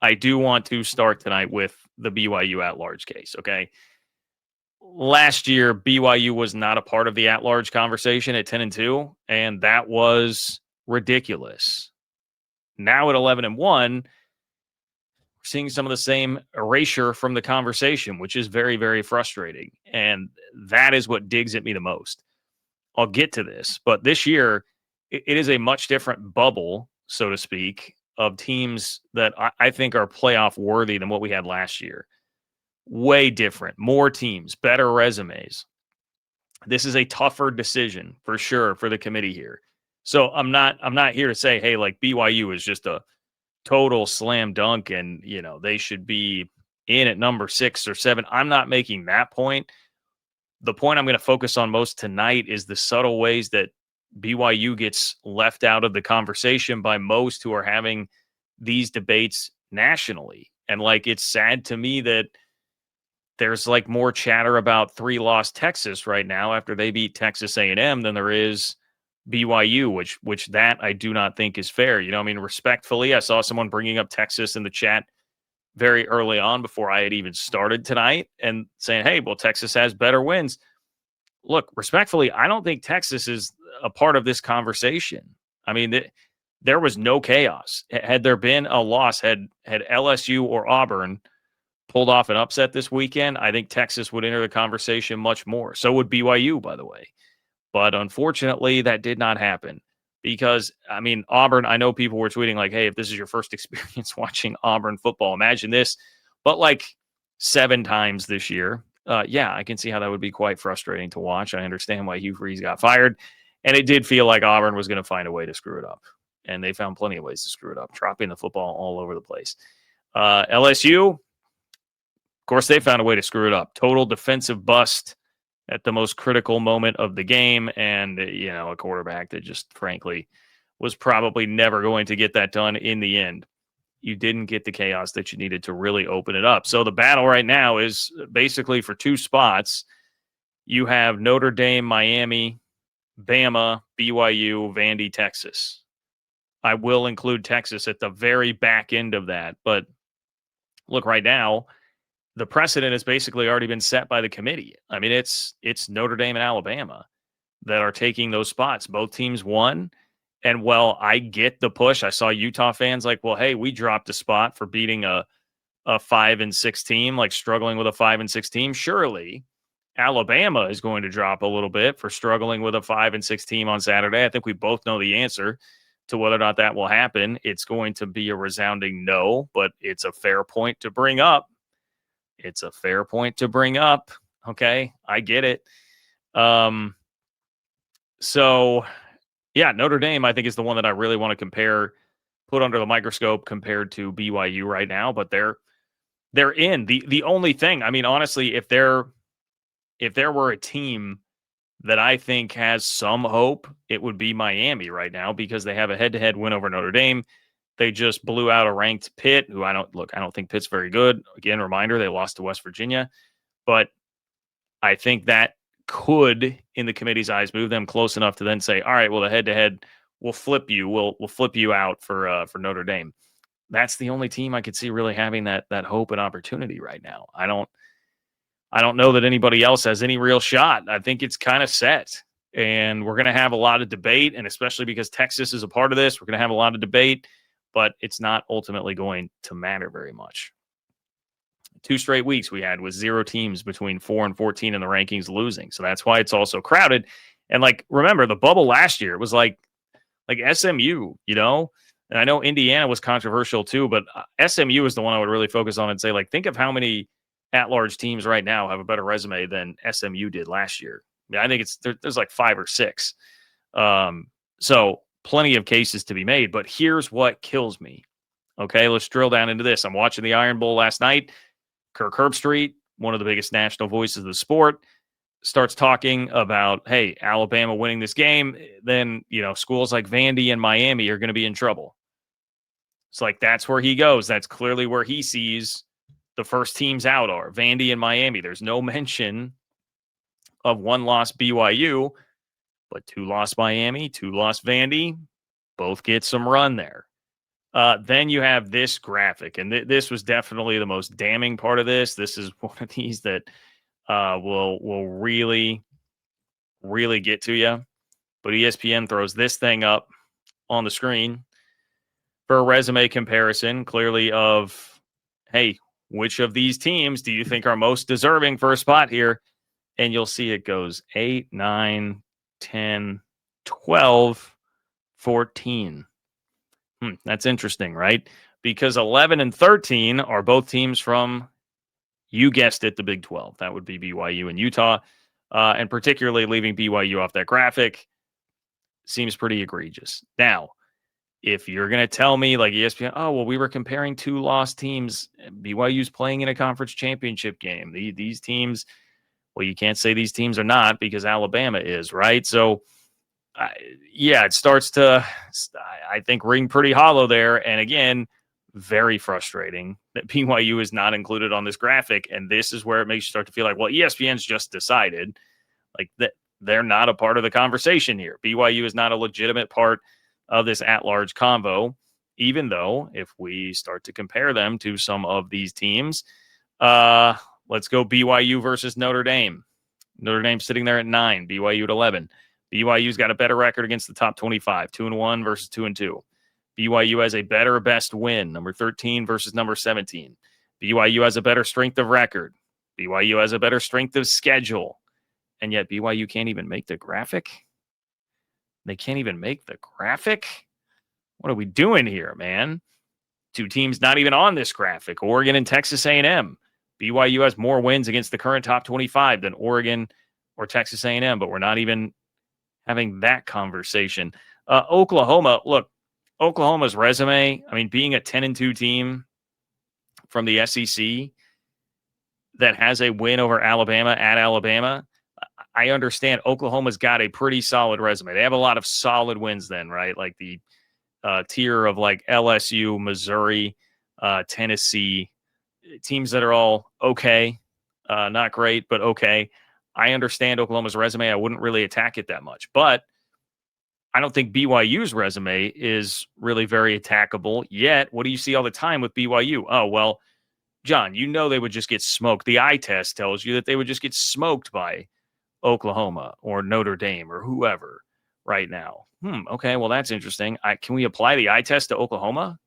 I do want to start tonight with the BYU at-large case, okay? Last year, BYU was not a part of the at-large conversation at 10-2, and that was ridiculous. Now at 11-1, we're seeing some of the same erasure from the conversation, which is very, very frustrating. And that is what digs at me the most. I'll get to this, but this year, it is a much different bubble, so to speak, of teams that I think are playoff worthy than what we had last year. Way different, more teams, better resumes. This is a tougher decision for sure for the committee here. So I'm not here to say, hey, like BYU is just a total slam dunk and they should be in at number 6 or 7. I'm not making that point. The point I'm going to focus on most tonight is the subtle ways that BYU gets left out of the conversation by most who are having these debates nationally. And it's sad to me that there's more chatter about 3-loss Texas right now after they beat Texas A&M than there is BYU, which that I do not think is fair. Respectfully, I saw someone bringing up Texas in the chat very early on before I had even started tonight and saying, hey, well, Texas has better wins. Look, respectfully, I don't think Texas is a part of this conversation. There was no chaos. Had there been a loss, had LSU or Auburn pulled off an upset this weekend, I think Texas would enter the conversation much more. So would BYU, by the way. But unfortunately, that did not happen because, Auburn, I know people were tweeting hey, if this is your first experience watching Auburn football, imagine this. But 7 times this year, yeah, I can see how that would be quite frustrating to watch. I understand why Hugh Freeze got fired. And it did feel like Auburn was going to find a way to screw it up. And they found plenty of ways to screw it up, dropping the football all over the place. LSU, of course, they found a way to screw it up. Total defensive bust at the most critical moment of the game. And, a quarterback that just, frankly, was probably never going to get that done in the end. You didn't get the chaos that you needed to really open it up. So the battle right now is basically for 2 spots. You have Notre Dame, Miami, Bama, BYU, Vandy, Texas. I will include Texas at the very back end of that. But look, right now, the precedent has basically already been set by the committee. It's Notre Dame and Alabama that are taking those spots. Both teams won. And well, I get the push. I saw Utah fans well, hey, we dropped a spot for beating a 5-6 team, struggling with a 5-6 team. Surely Alabama is going to drop a little bit for struggling with a 5-6 team on Saturday. I think we both know the answer to whether or not that will happen. It's going to be a resounding no, but it's a fair point to bring up. Okay, I get it. So yeah, Notre Dame, I think, is the one that I really want to put under the microscope compared to BYU right now. But they're in. The only thing, honestly, if there were a team that I think has some hope, it would be Miami right now because they have a head-to-head win over Notre Dame. They just blew out a ranked Pitt, who I don't think Pitt's very good. Again, reminder, they lost to West Virginia. But I think that could, in the committee's eyes, move them close enough to then say, all right, well, the head-to-head will flip you. We'll flip you out for Notre Dame. That's the only team I could see really having that hope and opportunity right now. I don't know that anybody else has any real shot. I think it's kind of set. And we're going to have a lot of debate, and especially because Texas is a part of this, we're going to have a lot of debate, but it's not ultimately going to matter very much. 2 straight weeks we had with 0 teams between 4 and 14 in the rankings losing. So that's why it's also crowded. And remember the bubble last year, it was like SMU, and I know Indiana was controversial too, but SMU is the one I would really focus on and say, think of how many at-large teams right now have a better resume than SMU did last year. I think there's 5 or 6. So plenty of cases to be made, but here's what kills me. Okay, let's drill down into this. I'm watching the Iron Bowl last night. Kirk Herbstreit, one of the biggest national voices of the sport, starts talking about, hey, Alabama winning this game, then, schools like Vandy and Miami are going to be in trouble. It's that's where he goes. That's clearly where he sees the first teams out are Vandy and Miami. There's no mention of 1-loss BYU, but 2-loss Miami, 2-loss Vandy, both get some run there. Then you have this graphic, and this was definitely the most damning part of this. This is one of these that will really, really get to you. But ESPN throws this thing up on the screen for a resume comparison, clearly of, hey, which of these teams do you think are most deserving for a spot here? And you'll see it goes 8, 9, 10, 12, 14. That's interesting, right? Because 11 and 13 are both teams from, you guessed it, the Big 12. That would be BYU and Utah. And particularly leaving BYU off that graphic seems pretty egregious. Now, if you're going to tell me, like ESPN, oh, well, we were comparing two lost teams. BYU's playing in a conference championship game. These teams, well, you can't say these teams are not because Alabama is, right? So, yeah, it starts to, I think, ring pretty hollow there. And again, very frustrating that BYU is not included on this graphic. And this is where it makes you start to feel like, well, ESPN's just decided like that they're not a part of the conversation here. BYU is not a legitimate part of this at-large convo, even though if we start to compare them to some of these teams, let's go BYU versus Notre Dame. Notre Dame sitting there at 9, BYU at 11. BYU's got a better record against the top 25, 2-1 versus 2-2. BYU has a better best win, number 13 versus number 17. BYU has a better strength of record. BYU has a better strength of schedule. And yet BYU can't even make the graphic. They can't even make the graphic. What are we doing here, man? Two teams not even on this graphic, Oregon and Texas A&M. BYU has more wins against the current top 25 than Oregon or Texas A&M, but we're not even having that conversation. Oklahoma, look, Oklahoma's resume, I mean, being a 10-2 team from the SEC that has a win over Alabama at Alabama, I understand Oklahoma's got a pretty solid resume. They have a lot of solid wins then, right? Like the tier of like LSU, Missouri, Tennessee, teams that are all okay, not great, but okay. I understand Oklahoma's resume. I wouldn't really attack it that much, but I don't think BYU's resume is really very attackable yet. What do you see all the time with BYU? Oh, well, John, you know they would just get smoked. The eye test tells you that they would just get smoked by Oklahoma or Notre Dame or whoever right now. Okay, well, that's interesting. Can we apply the eye test to Oklahoma?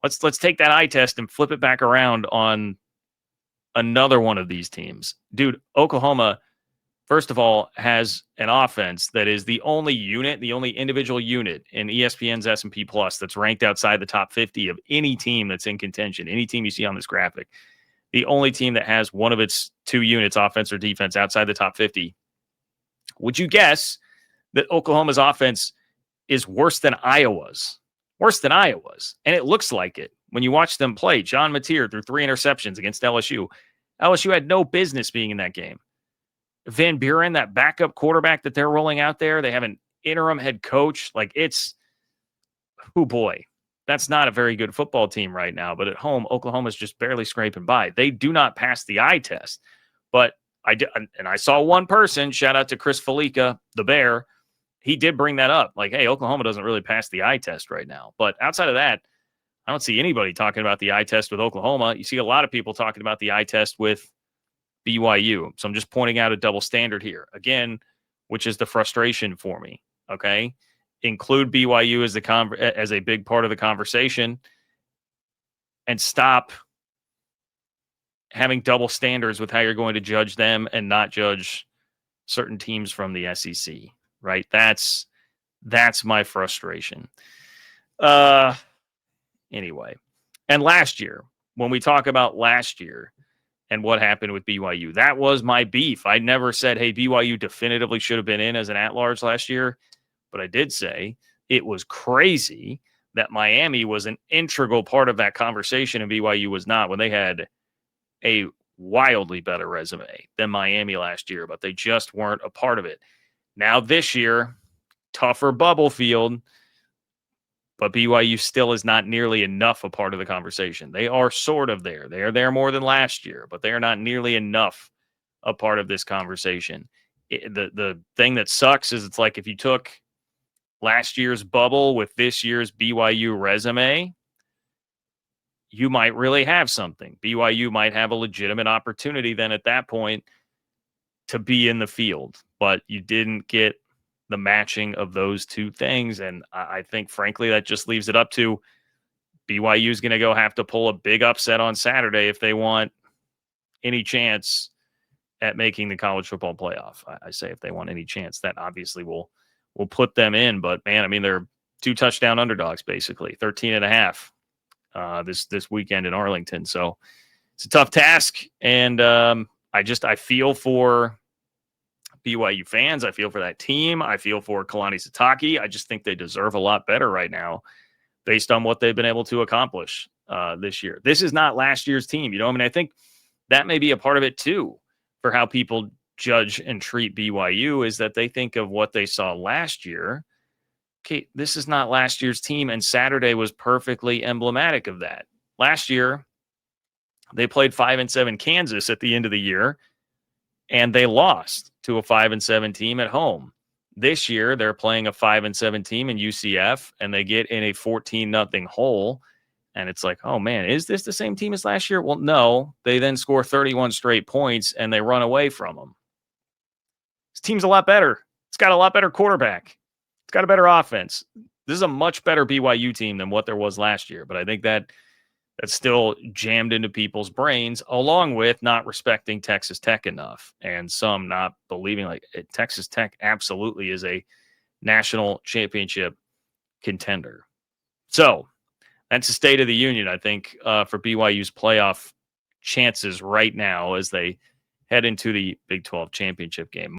Let's take that eye test and flip it back around on another one of these teams. Dude, Oklahoma, first of all, has an offense that is the only unit, the only individual unit in ESPN's S&P Plus that's ranked outside the top 50 of any team that's in contention, any team you see on this graphic. The only team that has one of its two units, offense or defense, outside the top 50. Would you guess that Oklahoma's offense is worse than Iowa's? Worse than Iowa's. And it looks like it. When you watch them play, John Mateer threw 3 interceptions against LSU. LSU had no business being in that game. Van Buren, that backup quarterback that they're rolling out there, they have an interim head coach. Like it's, oh boy, that's not a very good football team right now. But at home, Oklahoma's just barely scraping by. They do not pass the eye test. But I saw one person, shout out to Chris Felica, the Bear, he did bring that up. Like, hey, Oklahoma doesn't really pass the eye test right now. But outside of that, I don't see anybody talking about the eye test with Oklahoma. You see a lot of people talking about the eye test with BYU. So I'm just pointing out a double standard here. Again, which is the frustration for me. Okay. Include BYU as a big part of the conversation and stop having double standards with how you're going to judge them and not judge certain teams from the SEC. Right. That's my frustration. Anyway. And last year, when we talk about last year and what happened with BYU, that was my beef. I never said, hey, BYU definitively should have been in as an at-large last year. But I did say it was crazy that Miami was an integral part of that conversation and BYU was not, when they had a wildly better resume than Miami last year, but they just weren't a part of it. Now this year, tougher bubble field, but BYU still is not nearly enough a part of the conversation. They are sort of there. They are there more than last year, but they are not nearly enough a part of this conversation. The thing that sucks is it's like if you took last year's bubble with this year's BYU resume, you might really have something. BYU might have a legitimate opportunity then at that point to be in the field, but you didn't get the matching of those two things. And I think, frankly, that just leaves it up to BYU is going to go have to pull a big upset on Saturday if they want any chance at making the college football playoff. I say if they want any chance, that obviously will put them in. But man, I mean, they're 2 touchdown underdogs, basically 13.5 this weekend in Arlington. So it's a tough task. And I feel for BYU fans. I feel for that team. I feel for Kalani Sitake. I just think they deserve a lot better right now based on what they've been able to accomplish this year. This is not last year's team. I mean, I think that may be a part of it too for how people judge and treat BYU is that they think of what they saw last year. Okay, this is not last year's team, and Saturday was perfectly emblematic of that. Last year, they played 5-7 Kansas at the end of the year, and they lost to a 5-7 team at home. This year, they're playing a 5-7 team in UCF, and they get in a 14-0 hole. And it's like, oh, man, is this the same team as last year? Well, no. They then score 31 straight points, and they run away from them. This team's a lot better. It's got a lot better quarterback. It's got a better offense. This is a much better BYU team than what there was last year. But I think that's still jammed into people's brains, along with not respecting Texas Tech enough and some not believing like Texas Tech absolutely is a national championship contender. So that's the state of the union, I think, for BYU's playoff chances right now as they head into the Big 12 championship game.